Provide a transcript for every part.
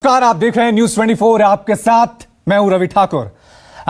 नमस्कार, आप देख रहे हैं न्यूज 24। आपके साथ मैं हूं रवि ठाकुर।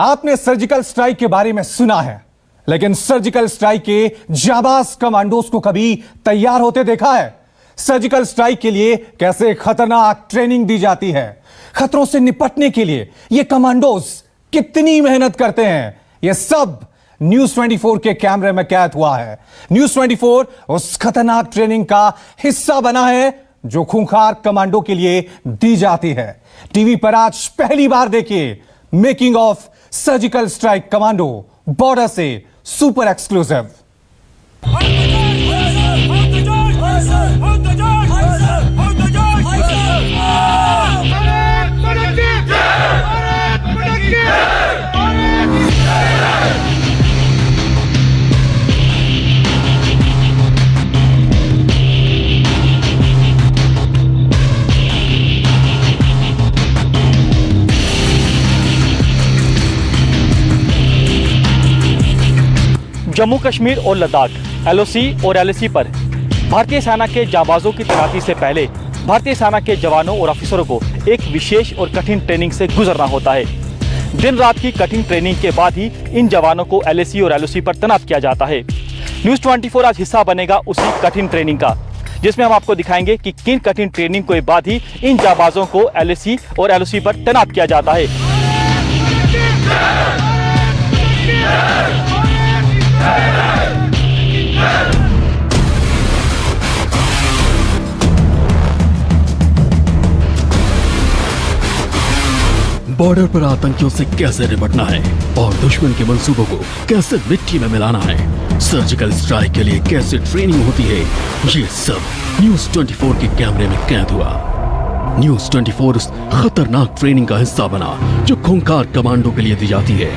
आपने सर्जिकल स्ट्राइक के बारे में सुना है, लेकिन सर्जिकल स्ट्राइक के जाबाज कमांडोज को कभी तैयार होते देखा है? सर्जिकल स्ट्राइक के लिए कैसे खतरनाक ट्रेनिंग दी जाती है, खतरों से निपटने के लिए ये कमांडोज कितनी मेहनत करते हैं, यह सब न्यूज 24 के कैमरे में कैद हुआ है। न्यूज 24 उस खतरनाक ट्रेनिंग का हिस्सा बना है जो खूंखार कमांडो के लिए दी जाती है। टीवी पर आज पहली बार देखिए making of surgical strike commando, border से सुपर एक्सक्लूसिव। जम्मू कश्मीर और लद्दाख एलओसी और एलएसी पर भारतीय सेना के जाबाजों की तैनाती से पहले भारतीय सेना के जवानों और अफसरों को एक विशेष और कठिन ट्रेनिंग से गुजरना होता है। दिन रात की कठिन ट्रेनिंग के बाद ही इन जवानों को एलएसी और एलओसी पर तैनात किया जाता है। न्यूज 24 आज हिस्सा बनेगा उसी कठिन ट्रेनिंग का, जिसमें हम आपको दिखाएंगे कि किन कठिन ट्रेनिंग के बाद ही इन जाबाजों को एलएसी और एलओसी पर तैनात किया जाता है। बॉर्डर पर आतंकियों से कैसे निपटना है और दुश्मन के मंसूबों को कैसे मिट्टी में मिलाना है, सर्जिकल स्ट्राइक के लिए कैसे ट्रेनिंग होती है, ये सब न्यूज 24 के कैमरे में कैद हुआ। न्यूज 24 उस खतरनाक ट्रेनिंग का हिस्सा बना जो खूंखार कमांडो के लिए दी जाती है।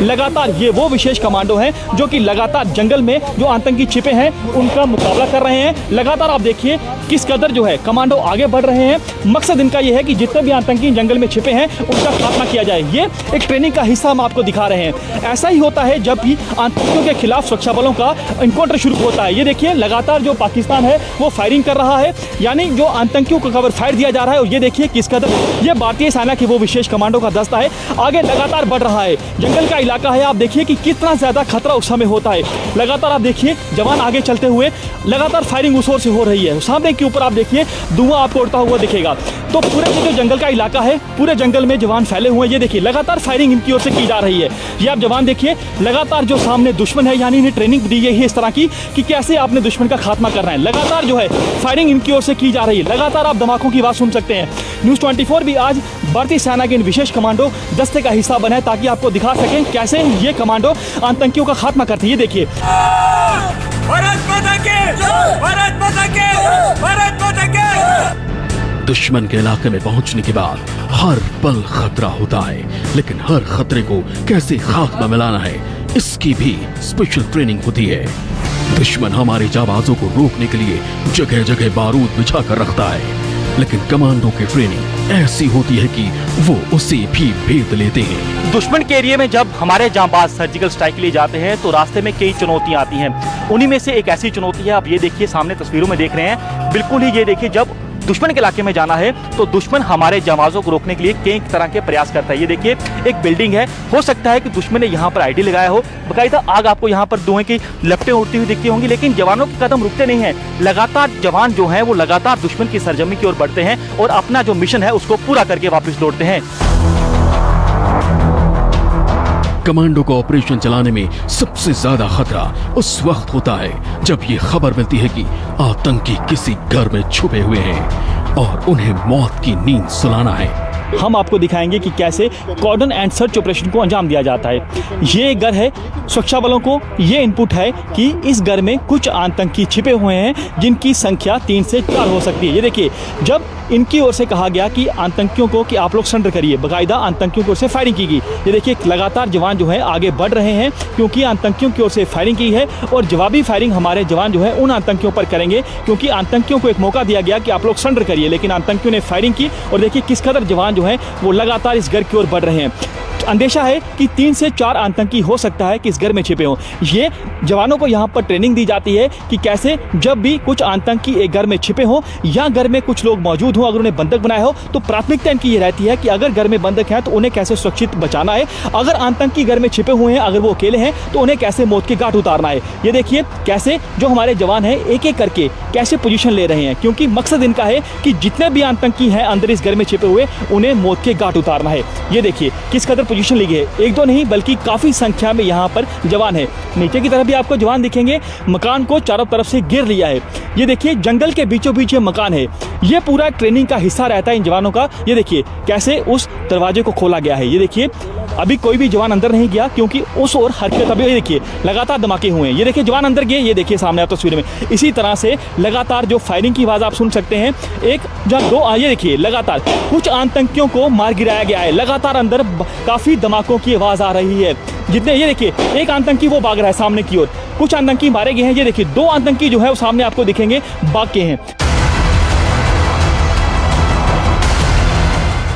लगातार ये वो विशेष कमांडो हैं जो कि लगातार जंगल में जो आतंकी छिपे हैं उनका मुकाबला कर रहे हैं। लगातार आप देखिए किस कदर जो है कमांडो आगे बढ़ रहे हैं। मकसद इनका ये है कि जितने भी आतंकी जंगल में छिपे हैं उनका खात्मा किया जाए। ये एक ट्रेनिंग का हिस्सा हम आपको दिखा रहे हैं। ऐसा ही होता है जब भी आतंकियों के खिलाफ सुरक्षा बलों का इनकाउंटर शुरू होता है। ये देखिए लगातार जो पाकिस्तान है वो फायरिंग कर रहा है, यानी जो आतंकियों को कवर फायर दिया जा रहा है। और ये देखिए किस कदर ये भारतीय सेना की वो विशेष कमांडो का दस्ता है आगे लगातार बढ़ रहा है। जंगल का इलाका है, आप देखिए कि कितना ज्यादा खतरा उस समय होता है। लगातार आप देखिए जवान आगे चलते हुए लगातार फायरिंग उस ओर से हो रही है। सामने के ऊपर आप देखिए धुआं आपको उड़ता हुआ दिखेगा। तो पूरे जो जंगल का इलाका है, पूरे जंगल में जवान फैले हुए हैं। ये देखिए लगातार फायरिंग इनकी ओर से की जा रही है। ये आप जवान देखिए लगातार जो सामने दुश्मन है, यानी इन्हें ट्रेनिंग दी गई है इस तरह की कि कैसे आपने दुश्मन का खात्मा करना है। लगातार जो है फायरिंग इनकी ओर से की जा रही है। लगातार आप धमाकों की आवाज सुन सकते हैं। न्यूज 24 भी आज भारतीय सेना के इन विशेष कमांडो दस्ते का हिस्सा बना है ताकि आपको दिखा सकें कैसे ये कमांडो आतंकियों का खात्मा करते हैं। ये देखिए दुश्मन के इलाके में पहुंचने के बाद हर पल खतरा होता है, लेकिन हर खतरे को कैसे खाक में मिलाना है इसकी भी स्पेशल ट्रेनिंग होती है। दुश्मन हमारे जाबाजों को रोकने के लिए जगह जगह बारूद बिछा कर रखता है, लेकिन कमांडो की ट्रेनिंग ऐसी होती है कि वो उसे भी भेद लेते हैं। दुश्मन के एरिया में जब हमारे जांबाज सर्जिकल स्ट्राइक के लिए जाते हैं तो रास्ते में कई चुनौतियां आती हैं। उन्हीं में से एक ऐसी चुनौती है, आप ये देखिए सामने तस्वीरों में देख रहे हैं, बिल्कुल ही ये देखिए जब दुश्मन के इलाके में जाना है तो दुश्मन हमारे जवानों को रोकने के लिए कई तरह के प्रयास करता है। ये देखिए एक बिल्डिंग है, हो सकता है कि दुश्मन ने यहाँ पर आईडी लगाया हो, बकायदा आग आपको यहाँ पर धुएं की लपटें उड़ती हुई दिखती होंगी, लेकिन जवानों के कदम रुकते नहीं हैं। लगातार जवान जो हैं वो लगातार दुश्मन की सरजमी की ओर बढ़ते हैं और अपना जो मिशन है उसको पूरा करके वापस लौटते हैं। कमांडो को ऑपरेशन चलाने में सबसे ज्यादा खतरा उस वक्त होता है जब ये खबर मिलती है कि आतंकी किसी घर में छुपे हुए हैं और उन्हें मौत की नींद सुलाना है। हम आपको दिखाएंगे कि कैसे कॉर्डन एंड सर्च ऑपरेशन को अंजाम दिया जाता है। ये एक घर है, सुरक्षा बलों को ये इनपुट है कि इस घर में कुछ आतंकी छिपे हुए हैं जिनकी संख्या 3 से 4 हो सकती है। ये देखिए जब इनकी ओर से कहा गया कि आतंकियों को कि आप लोग सरेंडर करिए, बाकायदा आतंकियों की ओर से फायरिंग की गई। ये देखिए लगातार जवान जो है आगे बढ़ रहे हैं क्योंकि आतंकियों की ओर से फायरिंग की है और जवाबी फायरिंग हमारे जवान जो है उन आतंकियों पर करेंगे क्योंकि आतंकियों को एक मौका दिया गया कि आप लोग सरेंडर करिए, लेकिन आतंकियों ने फायरिंग की और देखिए किस कदर जवान जो है वो लगातार इस घर की ओर बढ़ रहे हैं। अंदेशा है कि 3 से 4 आतंकी हो सकता है कि इस घर में छिपे हों। ये जवानों को यहाँ पर ट्रेनिंग दी जाती है कि कैसे जब भी कुछ आतंकी एक घर में छिपे हों या घर में कुछ लोग मौजूद हों, अगर उन्हें बंधक बनाया हो तो प्राथमिकता इनकी ये रहती है कि अगर घर में बंधक है तो उन्हें कैसे सुरक्षित बचाना है, अगर आतंकी घर में छिपे हुए हैं, अगर वो अकेले हैं तो उन्हें कैसे मौत के घाट उतारना है। ये देखिए कैसे जो हमारे जवान हैं एक एक करके कैसे पोजीशन ले रहे हैं, क्योंकि मकसद इनका है कि जितने भी आतंकी हैं अंदर इस घर में छिपे हुए उन्हें मौत के घाट उतारना है। ये देखिए किस कदर पोजीशन ली गई है, एक दो नहीं बल्कि काफी संख्या में यहाँ पर जवान है। नीचे की तरफ भी आपको जवान दिखेंगे, मकान को चारों तरफ से घेर लिया है। ये देखिए जंगल के बीचों बीच ये मकान है, ये पूरा ट्रेनिंग का हिस्सा रहता है इन जवानों का। ये देखिए कैसे उस दरवाजे को खोला गया है। ये देखिए अभी कोई भी जवान अंदर नहीं गया क्योंकि उस ओर हरकत अभी, ये देखिए लगातार धमाके हुए हैं। ये देखिए जवान अंदर गए, ये देखिए सामने आप तस्वीर में इसी तरह से लगातार जो फायरिंग की आवाज आप सुन सकते हैं। एक जहाँ दो, ये देखिए लगातार कुछ आतंकियों को मार गिराया गया है, लगातार अंदर काफी धमाकों की आवाज आ रही है। जितने, ये देखिए एक आतंकी वो भाग रहा है सामने की ओर, कुछ आतंकी मारे गए हैं। ये देखिए 2 आतंकी जो है वो सामने आपको दिखेंगे भाग के हैं।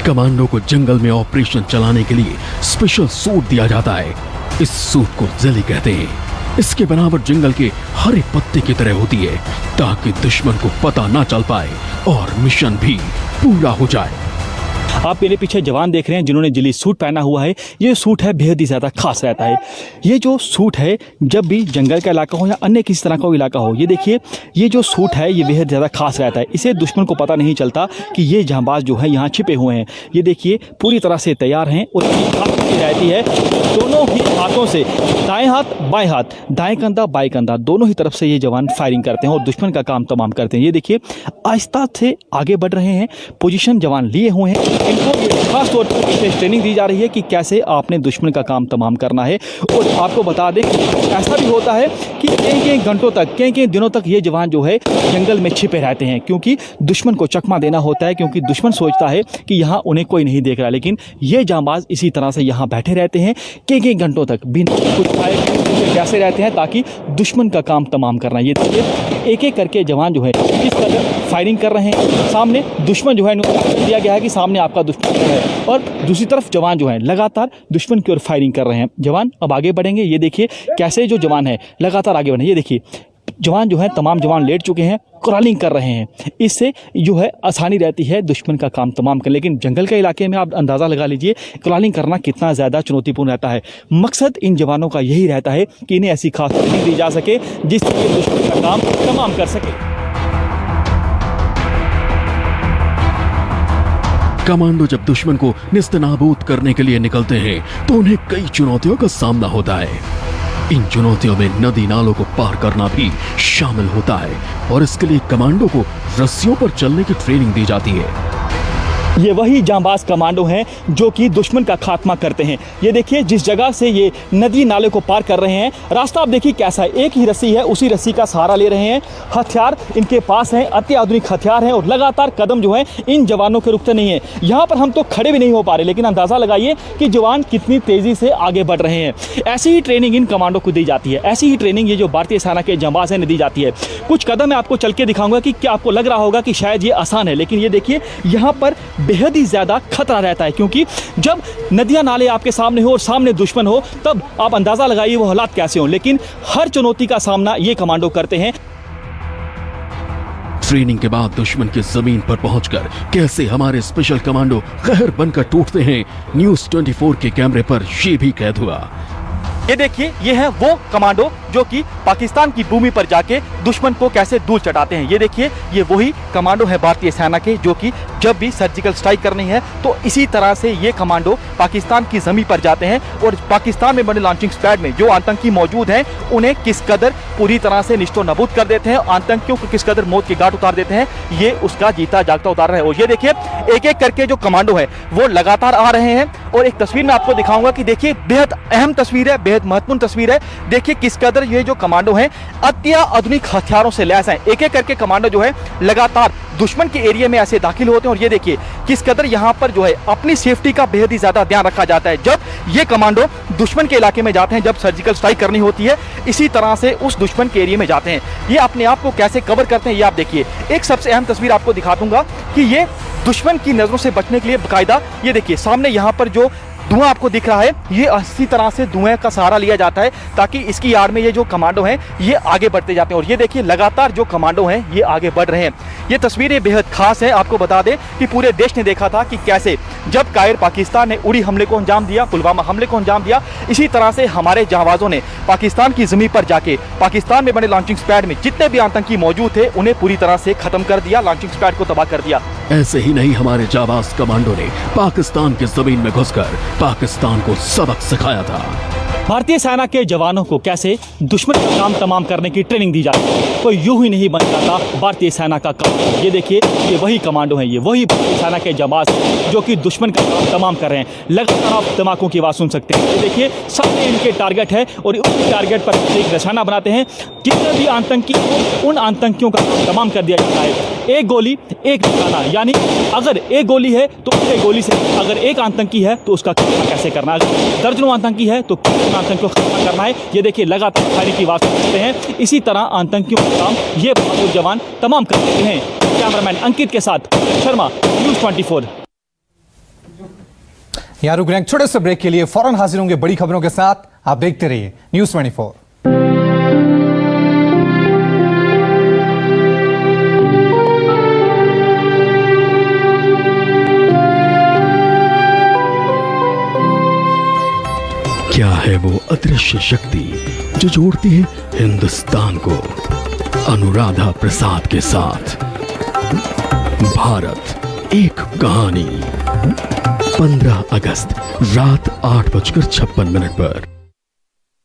कमांडो को जंगल में ऑपरेशन चलाने के लिए स्पेशल सूट दिया जाता है। इस सूट को जेली कहते हैं। इसके बनावट जंगल के हरे पत्ते की तरह होती है ताकि दुश्मन को पता ना चल पाए और मिशन भी पूरा हो जाए। आप मेरे पीछे जवान देख रहे हैं जिन्होंने जिली सूट पहना हुआ है। ये सूट है बेहद ही ज़्यादा खास रहता है। ये जो सूट है जब भी जंगल का इलाका हो या अन्य किसी तरह का इलाका हो, ये देखिए ये जो सूट है ये बेहद ज़्यादा खास रहता है। इसे दुश्मन को पता नहीं चलता कि ये जांबाज जो है यहाँ छिपे हुए हैं। ये देखिए पूरी तरह से तैयार हैं और रहती है दोनों ही हाथों से, दाएं हाथ बाएं हाथ, दाएं कंधा बाएं कंधा, दोनों ही तरफ से ये जवान फायरिंग करते हैं और दुश्मन का काम तमाम करते हैं। ये देखिए आहिस्ता से आगे बढ़ रहे हैं, पोजीशन जवान लिए हुए हैं। इनको खास तौर पर ट्रेनिंग दी जा रही है कि कैसे आपने दुश्मन का काम तमाम करना है। और आपको बता दें ऐसा भी होता है कि कई घंटों तक, कई दिनों तक ये जवान जो है जंगल में छिपे रहते हैं, क्योंकि दुश्मन को चकमा देना होता है, क्योंकि दुश्मन सोचता है कि यहाँ उन्हें कोई नहीं देख रहा। लेकिन ये जांबाज इसी तरह से यहाँ बैठे रहते हैं कई घंटों तक बिना कुछ खाए कैसे रहते हैं ताकि दुश्मन का काम तमाम करना। ये देखिए एक एक करके जवान जो है किस तरह फायरिंग कर रहे हैं। सामने दुश्मन जो है दिया गया है कि सामने आपका दुश्मन है और दूसरी तरफ जवान जो है लगातार दुश्मन की ओर फायरिंग कर रहे हैं। जवान अब आगे बढ़ेंगे। ये देखिए कैसे जो जवान है लगातार आगे बढ़े। ये देखिए जवान जो है तमाम जवान लेट चुके हैं, क्रॉलिंग कर रहे हैं। इससे जो है आसानी रहती है दुश्मन का काम तमाम कर। लेकिन जंगल के इलाके में आप अंदाज़ा लगा लीजिए क्रॉलिंग करना कितना ज़्यादा चुनौतीपूर्ण रहता है। मकसद इन जवानों का यही रहता है कि इन्हें ऐसी खास ट्रेनिंग दी जा सके जिससे दुश्मन का काम तमाम कर सके। कमांडो जब दुश्मन को निस्तनाबूद करने के लिए निकलते हैं तो उन्हें कई चुनौतियों का सामना होता है। इन चुनौतियों में नदी नालों को पार करना भी शामिल होता है और इसके लिए कमांडो को रस्सियों पर चलने की ट्रेनिंग दी जाती है। ये वही जांबाज कमांडो हैं जो कि दुश्मन का खात्मा करते हैं। ये देखिए जिस जगह से ये नदी नाले को पार कर रहे हैं, रास्ता आप देखिए कैसा है, एक ही रस्सी है, उसी रस्सी का सहारा ले रहे हैं। हथियार इनके पास हैं, अत्याधुनिक हथियार हैं और लगातार कदम जो है इन जवानों के रुकते नहीं है। यहाँ पर हम तो खड़े भी नहीं हो पा रहे, लेकिन अंदाजा लगाइए कि जवान कितनी तेजी से आगे बढ़ रहे हैं। ऐसी ही ट्रेनिंग इन कमांडो को दी जाती है, ऐसी ही ट्रेनिंग ये जो भारतीय सेना के जांबाज हैं दी जाती है। कुछ कदम मैं आपको चल के दिखाऊंगा कि क्या आपको लग रहा होगा कि शायद ये आसान है, लेकिन ये देखिए यहाँ पर बेहद ही ज्यादा खतरा रहता है, क्योंकि जब नदियां नाले आपके सामने हो और सामने दुश्मन हो तब आप अंदाजा लगाइए वो हालात कैसे हो। लेकिन हर चुनौती का सामना ये कमांडो करते हैं। ट्रेनिंग के बाद दुश्मन की जमीन पर पहुंचकर कैसे हमारे स्पेशल कमांडो कहर बनकर टूटते हैं, न्यूज़ 24 के कैमरे पर ये भी कैद हुआ। ये देखिए ये है वो कमांडो जो कि पाकिस्तान की भूमि पर जाके दुश्मन को कैसे धूल चटाते हैं। ये देखिए ये वही कमांडो है भारतीय सेना के जो कि जब भी सर्जिकल स्ट्राइक करनी है तो इसी तरह से ये कमांडो पाकिस्तान की जमीन पर जाते हैं और पाकिस्तान में बने लॉन्चिंग पैड में जो आतंकी मौजूद हैं उन्हें किस कदर पूरी तरह से निश्तो नबूद कर देते हैं, आतंकियों को किस कदर मौत के घाट उतार देते हैं, ये उसका जीता जागता उतार रहे हैं। और ये देखिए एक एक करके जो कमांडो है वो लगातार आ रहे हैं और एक तस्वीर में आपको दिखाऊंगा कि देखिए बेहद अहम तस्वीर है, बेहद महत्वपूर्ण तस्वीर है। देखिए किस कदर ये जो कमांडो हैं अत्याधुनिक हथियारों से लैस हैं। एक एक करके कमांडो जो है लगातार दुश्मन के एरिया में ऐसे दाखिल होते हैं और ये देखिए किस कदर यहाँ पर जो है अपनी सेफ्टी का बेहद ही ज्यादा ध्यान रखा जाता है। जब ये कमांडो दुश्मन के इलाके में जाते हैं, जब सर्जिकल स्ट्राइक करनी होती है, इसी तरह से उस दुश्मन के एरिया में जाते हैं। ये अपने आप को कैसे कवर करते हैं ये आप देखिए। एक सबसे अहम तस्वीर आपको दिखा दूंगा कि ये दुश्मन की नजरों से बचने के लिए बाकायदा ये देखिए सामने यहाँ पर जो धुआं आपको दिख रहा है, ये इसी तरह से धुएं का सहारा लिया जाता है ताकि इसकी आड़ में ये जो कमांडो हैं ये आगे बढ़ते जाते हैं। और ये देखिए लगातार जो कमांडो हैं ये आगे बढ़ रहे हैं। ये तस्वीरें बेहद खास है। आपको बता दें कि पूरे देश ने देखा था कि कैसे जब कायर पाकिस्तान ने उड़ी हमले को अंजाम दिया, पुलवामा हमले को अंजाम दिया, इसी तरह से हमारे जांबाजों ने पाकिस्तान की जमीन पर जाके पाकिस्तान में बने लॉन्चिंग पैड में जितने भी आतंकी मौजूद थे उन्हें पूरी तरह से खत्म कर दिया, लॉन्चिंग पैड को तबाह कर दिया। ऐसे ही नहीं हमारे जाबाज कमांडो ने पाकिस्तान की जमीन में घुसकर पाकिस्तान को सबक सिखाया था। भारतीय सेना के जवानों को कैसे दुश्मन का काम तमाम करने की ट्रेनिंग दी जाती है, कोई यूं ही नहीं बन जाता भारतीय सेना का काम। ये देखिए ये वही कमांडो हैं, ये वही भारतीय सेना के जाबाज जो कि दुश्मन का काम तमाम कर रहे हैं। लगातार आप धमाकों की आवाज़ सुन सकते हैं। ये देखिए सामने इनके टारगेट है और उस टारगेट पर एक निशाना बनाते हैं। कितने भी आतंकी उन आतंकियों का काम तमाम कर दिया जाता है। एक गोली एक निशाना, यानी अगर एक गोली है तो एक गोली से, अगर एक आतंकी है तो उसका खात्मा कैसे करना है, अगर दर्जनों आतंकी है तो कितने आतंकियों का खात्मा करना है। ये देखिए लगातार फायरिंग की आवाज़ सुनते हैं। इसी तरह आतंकियों का काम ये बहादुर जवान तमाम कर रहे हैं। कैमरामैन अंकित के साथ शर्मा, न्यूज़ 24। यहां रुक रहे हैं छोटे से ब्रेक के लिए, फौरन हाजिर होंगे बड़ी खबरों के साथ। आप देखते रहिए न्यूज़ 24। क्या है वो अदृश्य शक्ति जो जोड़ती है हिंदुस्तान को अनुराधा प्रसाद के साथ? भारत एक कहानी, 15 अगस्त रात 8:56 पर